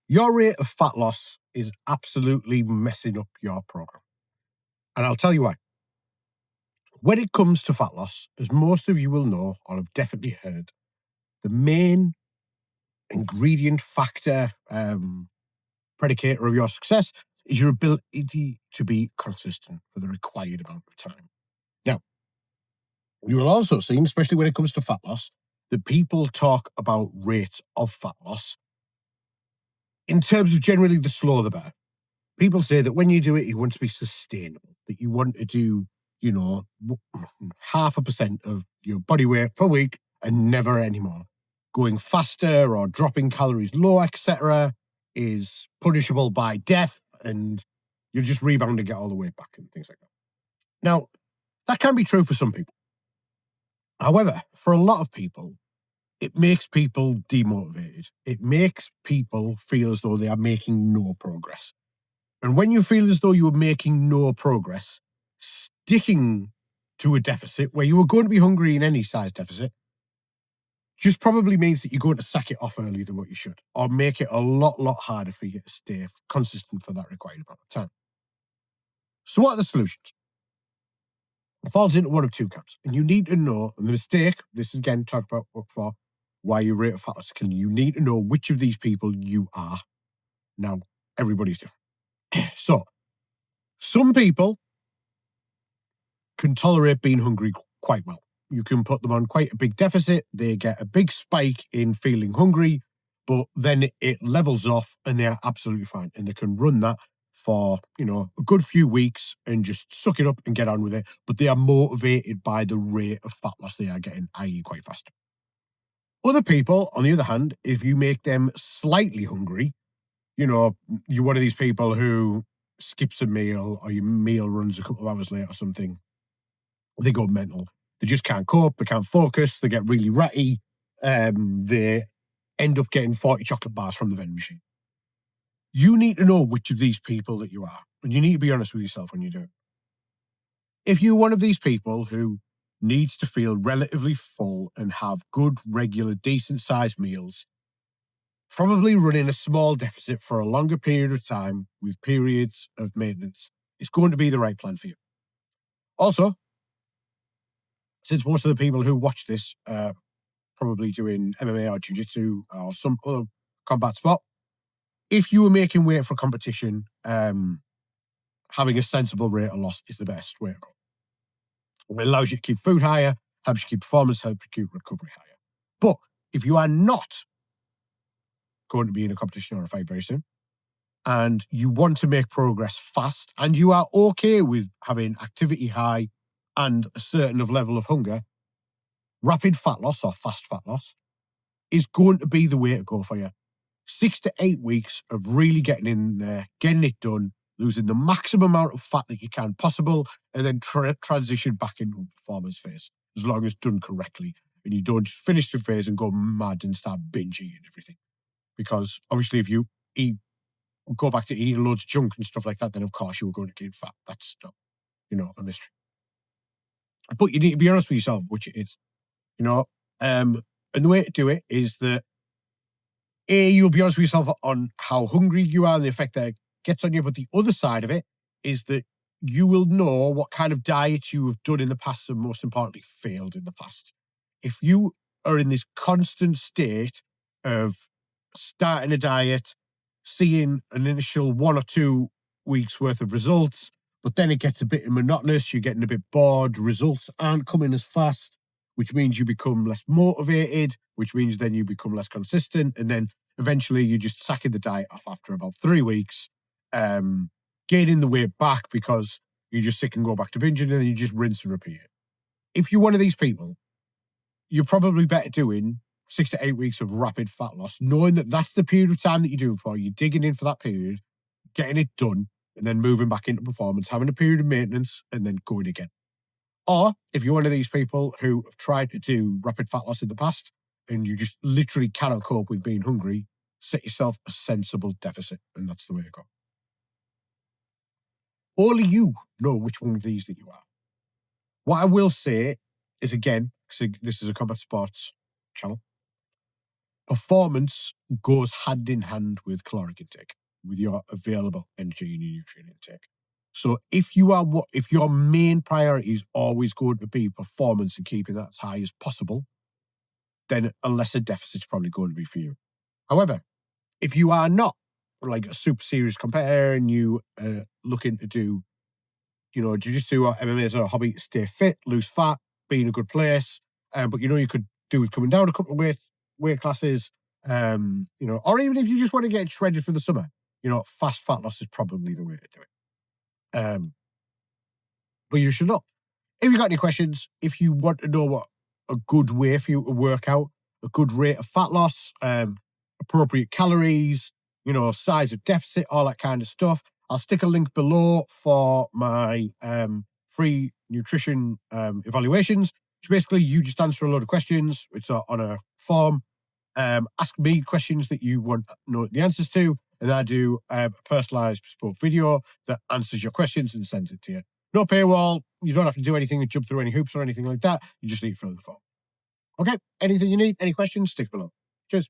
Your rate of fat loss is absolutely messing up your program. And I'll tell you why. When it comes to fat loss, as most of you will know or have definitely heard, the main ingredient factor, predicator of your success is your ability to be consistent for the required amount of time. Now, you will also see, especially when it comes to fat loss, that people talk about rates of fat loss in terms of generally the slower the better. People say that when you do it, you want to be sustainable, that you want to do, 0.5% of your body weight per week and never anymore. Going faster or dropping calories low, etc., is punishable by death, and you'll just rebound and get all the weight back and things like that. Now, that can be true for some people. However, for a lot of people, it makes people demotivated. It makes people feel as though they are making no progress. And when you feel as though you are making no progress, sticking to a deficit where you are going to be hungry in any size deficit just probably means that you're going to sack it off earlier than what you should, or make it a lot harder for you to stay consistent for that required amount of time. So what are the solutions? It falls into one of two camps. And you need to know, and the mistake, this is again talked about before, why your rate of fat loss can, you need to know which of these people you are. Now, everybody's different. So, some people can tolerate being hungry quite well. You can put them on quite a big deficit. They get a big spike in feeling hungry, but then it levels off and they are absolutely fine. And they can run that for, a good few weeks and just suck it up and get on with it. But they are motivated by the rate of fat loss they are getting, i.e. quite fast. Other people, on the other hand, if you make them slightly hungry, you're one of these people who skips a meal or your meal runs a couple of hours late or something, they go mental. They just can't cope. They can't focus. They get really ratty. They end up getting 40 chocolate bars from the vending machine. You need to know which of these people that you are, and you need to be honest with yourself when you do it. If you're one of these people who needs to feel relatively full and have good, regular, decent-sized meals, probably running a small deficit for a longer period of time with periods of maintenance is going to be the right plan for you. Also, since most of the people who watch this probably doing MMA or jiu-jitsu or some other combat sport, if you were making weight for competition, having a sensible rate of loss is the best way to go. It allows you to keep food higher, helps you keep performance, helps you keep recovery higher. But if you are not going to be in a competition or a fight very soon, and you want to make progress fast, and you are okay with having activity high and a certain level of hunger, rapid fat loss or fast fat loss is going to be the way to go for you. 6 to 8 weeks of really getting in there, getting it done, losing the maximum amount of fat that you can possible, and then transition back into a performance phase, as long as done correctly. And you don't just finish the phase and go mad and start binge eating everything. Because obviously if you go back to eating loads of junk and stuff like that, then of course you are going to gain fat. That's not, a mystery. But you need to be honest with yourself, which it is. And the way to do it is that you'll be honest with yourself on how hungry you are and the effect that it gets on you. But the other side of it is that you will know what kind of diet you have done in the past and most importantly, failed in the past. If you are in this constant state of starting a diet, seeing an initial 1 or 2 weeks worth of results, but then it gets a bit monotonous, you're getting a bit bored, results aren't coming as fast, which means you become less motivated, which means then you become less consistent. And then eventually you just sacking the diet off after about 3 weeks, gaining the weight back because you're just sick and go back to binging, and then you just rinse and repeat it. If you're one of these people, you're probably better doing 6 to 8 weeks of rapid fat loss, knowing that that's the period of time that you're doing for. You're digging in for that period, getting it done, and then moving back into performance, having a period of maintenance, and then going again. Or if you're one of these people who have tried to do rapid fat loss in the past and you just literally cannot cope with being hungry, set yourself a sensible deficit, and that's the way to go. Only you know which one of these that you are. What I will say is, again, because this is a combat sports channel, performance goes hand in hand with caloric intake, with your available energy and your nutrient intake. So if your main priority is always going to be performance and keeping that as high as possible, then a lesser deficit is probably going to be for you. However, if you are not like a super serious competitor and you looking to do, jiu-jitsu or MMA as a hobby to stay fit, lose fat, be in a good place, but you could do with coming down a couple of weight classes, or even if you just want to get shredded for the summer, fast fat loss is probably the way to do it. But you should look. If you've got any questions, if you want to know what a good way for you to work out, a good rate of fat loss, appropriate calories, size of deficit, all that kind of stuff, I'll stick a link below for my free nutrition evaluations, which basically you just answer a load of questions. It's on a form. Ask me questions that you want to know the answers to, and I do a personalized bespoke video that answers your questions and sends it to you. No paywall. You don't have to do anything and jump through any hoops or anything like that. You just need to fill in the form. Okay. Anything you need, any questions, stick below. Cheers.